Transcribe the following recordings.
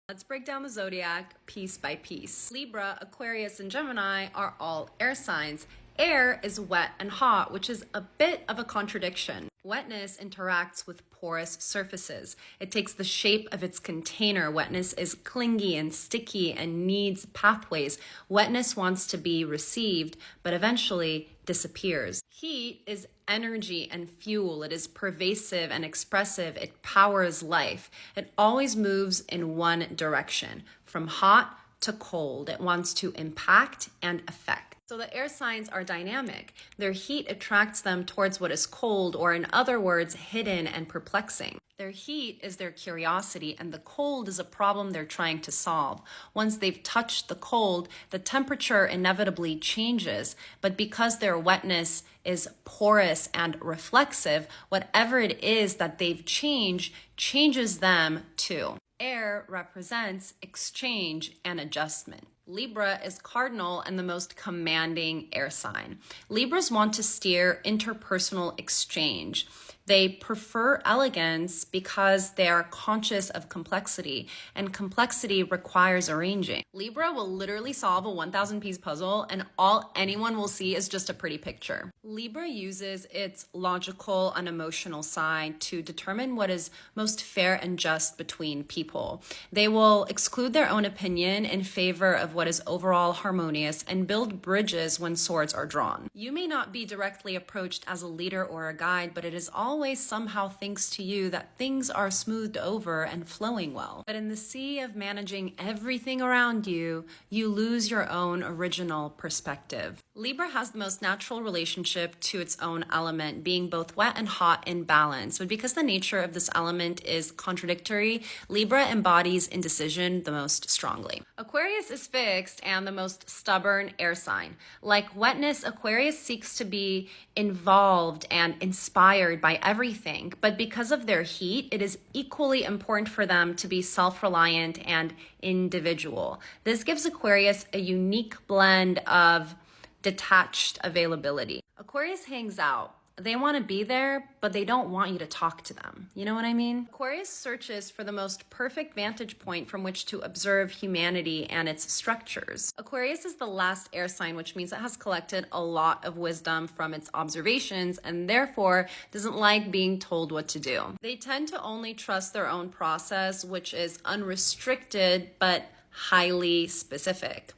Let's break down the zodiac piece by piece. Libra, Aquarius, and Gemini are all air signs. Air is wet and hot, which is a bit of a contradiction. Wetness interacts with porous surfaces. It takes the shape of its container. Wetness is clingy and sticky and needs pathways. Wetness wants to be received, but eventually disappears. Heat is energy and fuel. It is pervasive and expressive. It powers life. It always moves in one direction, from hot to cold. It wants to impact and affect. So the air signs are dynamic. Their heat attracts them towards what is cold, or in other words, hidden and perplexing. Their heat is their curiosity, and the cold is a problem they're trying to solve. Once they've touched the cold, the temperature inevitably changes, but because their wetness is porous and reflexive, whatever it is that they've changed changes them too. Air represents exchange and adjustment. Libra is cardinal and the most commanding air sign. Libras want to steer interpersonal exchange. They prefer elegance because they are conscious of complexity, and complexity requires arranging. Libra will literally solve a 1,000-piece puzzle, and all anyone will see is just a pretty picture. Libra uses its logical and emotional side to determine what is most fair and just between people. They will exclude their own opinion in favor of what is overall harmonious and build bridges when swords are drawn. You may not be directly approached as a leader or a guide, but it is always somehow thanks to you that things are smoothed over and flowing well. But in the sea of managing everything around you, you lose your own original perspective. Libra has the most natural relationship to its own element, being both wet and hot in balance. But because the nature of this element is contradictory, Libra embodies indecision the most strongly. Aquarius is fixed and the most stubborn air sign. Like wetness, Aquarius seeks to be involved and inspired by everything, but because of their heat, it is equally important for them to be self-reliant and individual. This gives Aquarius a unique blend of detached availability. Aquarius hangs out. They want to be there, but they don't want you to talk to them. You know what I mean? Aquarius searches for the most perfect vantage point from which to observe humanity and its structures. Aquarius is the last air sign, which means it has collected a lot of wisdom from its observations and therefore doesn't like being told what to do. They tend to only trust their own process, which is unrestricted but highly specific.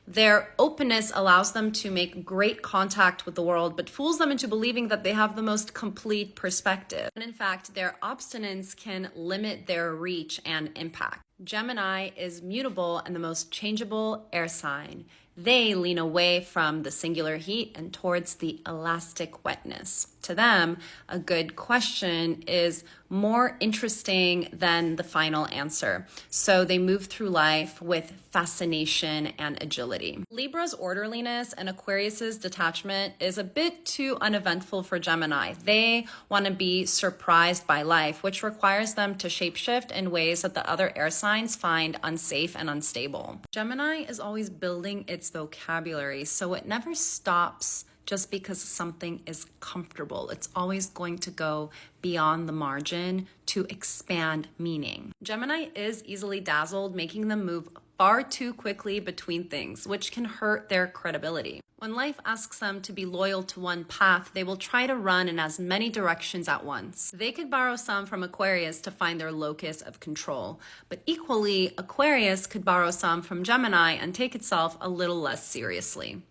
Their openness allows them to make great contact with the world, but fools them into believing that they have the most complete perspective. And in fact, their obstinance can limit their reach and impact. Gemini is mutable and the most changeable air sign. They lean away from the singular heat and towards the elastic wetness. To them, a good question is more interesting than the final answer. So they move through life with fascination and agility. Libra's orderliness and Aquarius's detachment is a bit too uneventful for Gemini. They want to be surprised by life, which requires them to shapeshift in ways that the other air signs find unsafe and unstable. Gemini is always building its vocabulary, so it never stops just because something is comfortable. It's always going to go beyond the margin to expand meaning. Gemini is easily dazzled, making them move far too quickly between things, which can hurt their credibility. When life asks them to be loyal to one path, they will try to run in as many directions at once. They could borrow some from Aquarius to find their locus of control, but equally, Aquarius could borrow some from Gemini and take itself a little less seriously.